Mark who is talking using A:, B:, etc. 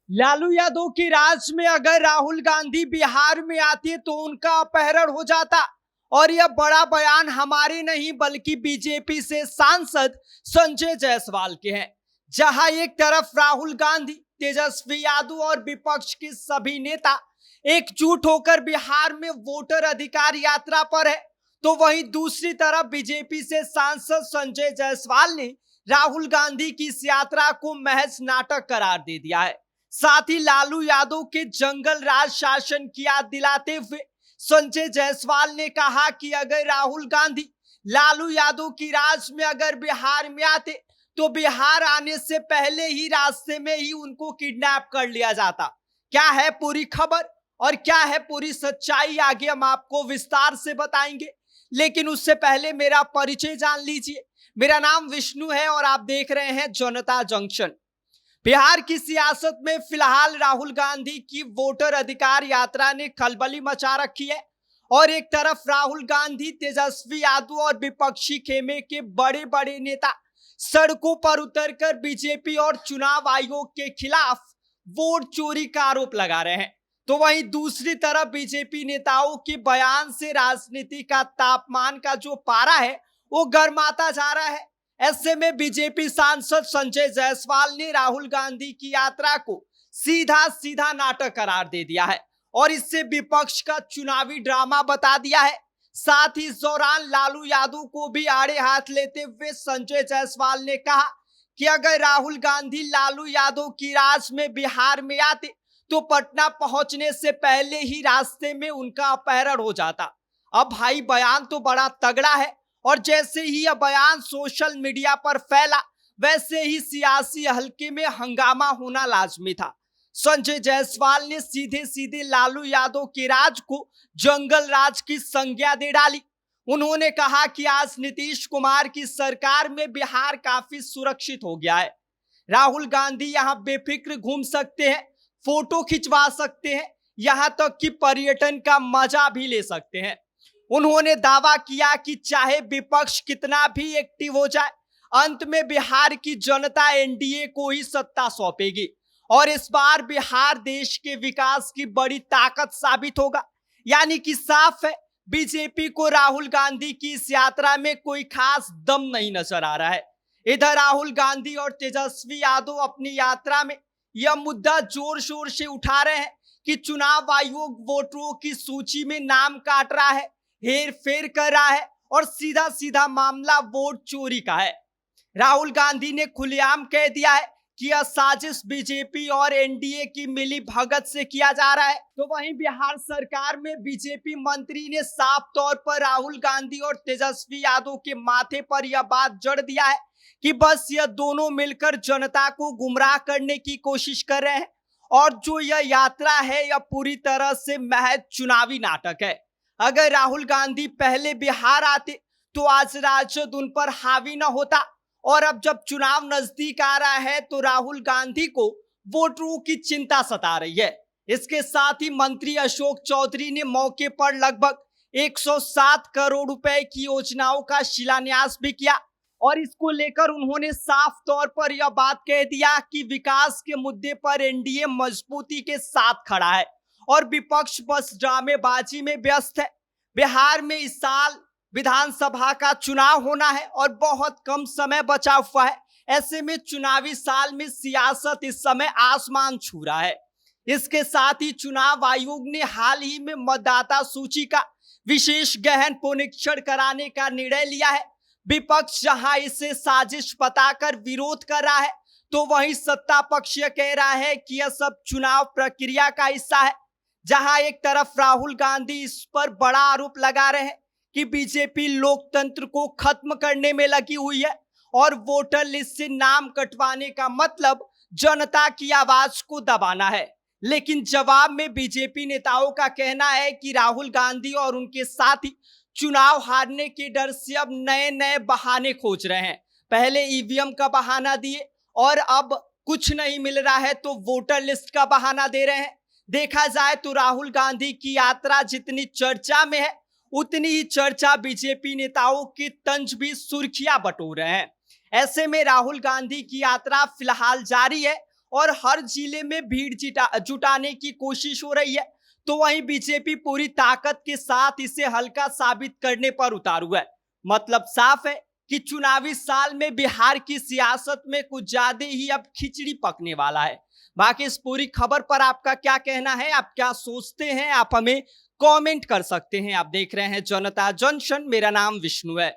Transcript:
A: लालू यादव के राज में अगर राहुल गांधी बिहार में आते तो उनका अपहरण हो जाता। और यह बड़ा बयान हमारे नहीं बल्कि बीजेपी से सांसद संजय जायसवाल के हैं। जहां एक तरफ राहुल गांधी, तेजस्वी यादव और विपक्ष के सभी नेता एकजुट होकर बिहार में वोटर अधिकार यात्रा पर है, तो वहीं दूसरी तरफ बीजेपी से सांसद संजय जायसवाल ने राहुल गांधी की इस यात्रा को महज नाटक करार दे दिया है। साथ ही लालू यादव के जंगल राज शासन की याद दिलाते हुए संजय जायसवाल ने कहा कि अगर राहुल गांधी लालू यादव की राज में अगर बिहार में आते तो बिहार आने से पहले ही रास्ते में ही उनको किडनैप कर लिया जाता। क्या है पूरी खबर और क्या है पूरी सच्चाई, आगे हम आपको विस्तार से बताएंगे। लेकिन उससे पहले मेरा परिचय जान लीजिए। मेरा नाम विष्णु है और आप देख रहे हैं जनता जंक्शन। बिहार की सियासत में फिलहाल राहुल गांधी की वोटर अधिकार यात्रा ने खलबली मचा रखी है और एक तरफ राहुल गांधी, तेजस्वी यादव और विपक्षी खेमे के बड़े बड़े नेता सड़कों पर उतरकर बीजेपी और चुनाव आयोग के खिलाफ वोट चोरी का आरोप लगा रहे हैं, तो वहीं दूसरी तरफ बीजेपी नेताओं के बयान से राजनीति का तापमान का जो पारा है वो गर्माता जा रहा है। ऐसे में बीजेपी सांसद संजय जायसवाल ने राहुल गांधी की यात्रा को सीधा सीधा नाटक करार दे दिया है और इससे विपक्ष का चुनावी ड्रामा बता दिया है। साथ ही इस दौरान लालू यादव को भी आड़े हाथ लेते हुए संजय जायसवाल ने कहा कि अगर राहुल गांधी लालू यादव की राज में बिहार में आते तो पटना पहुंचने से पहले ही रास्ते में उनका अपहरण हो जाता। अब भाई बयान तो बड़ा तगड़ा है और जैसे ही यह बयान सोशल मीडिया पर फैला वैसे ही सियासी हलके में हंगामा होना लाजमी था। संजय जायसवाल ने सीधे सीधे लालू यादव के राज को जंगल राज की संज्ञा दे डाली। उन्होंने कहा कि आज नीतीश कुमार की सरकार में बिहार काफी सुरक्षित हो गया है। राहुल गांधी यहां बेफिक्र घूम सकते हैं, फोटो खिंचवा सकते हैं, यहां तक कि पर्यटन का मजा भी ले सकते हैं। उन्होंने दावा किया कि चाहे विपक्ष कितना भी एक्टिव हो जाए, अंत में बिहार की जनता एनडीए को ही सत्ता सौंपेगी और इस बार बिहार देश के विकास की बड़ी ताकत साबित होगा। यानी कि साफ है, बीजेपी को राहुल गांधी की इस यात्रा में कोई खास दम नहीं नजर आ रहा है। इधर राहुल गांधी और तेजस्वी यादव अपनी यात्रा में यह मुद्दा जोर शोर से उठा रहे हैं कि चुनाव आयोग वोटरों की सूची में नाम काट रहा है, हेर फेर कर रहा है और सीधा सीधा मामला वोट चोरी का है। राहुल गांधी ने खुलेआम कह दिया है कि यह साजिश बीजेपी और एनडीए की मिली भगत से किया जा रहा है। तो वहीं बिहार सरकार में बीजेपी मंत्री ने साफ तौर पर राहुल गांधी और तेजस्वी यादव के माथे पर यह बात जड़ दिया है कि बस यह दोनों मिलकर जनता को गुमराह करने की कोशिश कर रहे हैं और जो यह यात्रा है यह पूरी तरह से महज चुनावी नाटक है। अगर राहुल गांधी पहले बिहार आते तो आज राजद उन पर हावी न होता और अब जब चुनाव नजदीक आ रहा है तो राहुल गांधी को वोटरों की चिंता सता रही है। इसके साथ ही मंत्री अशोक चौधरी ने मौके पर लगभग 107 करोड़ रुपए की योजनाओं का शिलान्यास भी किया और इसको लेकर उन्होंने साफ तौर पर यह बात कह दिया कि विकास के मुद्दे पर एनडीए मजबूती के साथ खड़ा है और विपक्ष बस ड्रामेबाजी में व्यस्त है। बिहार में इस साल विधानसभा का चुनाव होना है और बहुत कम समय बचा हुआ है। ऐसे में चुनावी साल में सियासत इस समय आसमान छू रहा है। इसके साथ ही चुनाव आयोग ने हाल ही में मतदाता सूची का विशेष गहन पुनरीक्षण कराने का निर्णय लिया है। विपक्ष जहां इसे साजिश बताकर विरोध कर रहा है तो वहीं सत्ता पक्ष यह कह रहा है कि यह सब चुनाव प्रक्रिया का हिस्सा है। जहां एक तरफ राहुल गांधी इस पर बड़ा आरोप लगा रहे हैं कि बीजेपी लोकतंत्र को खत्म करने में लगी हुई है और वोटर लिस्ट से नाम कटवाने का मतलब जनता की आवाज को दबाना है, लेकिन जवाब में बीजेपी नेताओं का कहना है कि राहुल गांधी और उनके साथी चुनाव हारने के डर से अब नए नए बहाने खोज रहे हैं। पहले ईवीएम का बहाना दिए और अब कुछ नहीं मिल रहा है तो वोटर लिस्ट का बहाना दे रहे हैं। देखा जाए तो राहुल गांधी की यात्रा जितनी चर्चा में है उतनी ही चर्चा बीजेपी नेताओं की तंज भी सुर्खियां बटोर रहे हैं। ऐसे में राहुल गांधी की यात्रा फिलहाल जारी है और हर जिले में भीड़ जुटाने की कोशिश हो रही है, तो वहीं बीजेपी पूरी ताकत के साथ इसे हल्का साबित करने पर उतारू है। मतलब साफ है कि चुनावी साल में बिहार की सियासत में कुछ ज्यादा ही अब खिचड़ी पकने वाला है। बाकी इस पूरी खबर पर आपका क्या कहना है, आप क्या सोचते हैं, आप हमें कमेंट कर सकते हैं। आप देख रहे हैं जनता जंक्शन, मेरा नाम विष्णु है।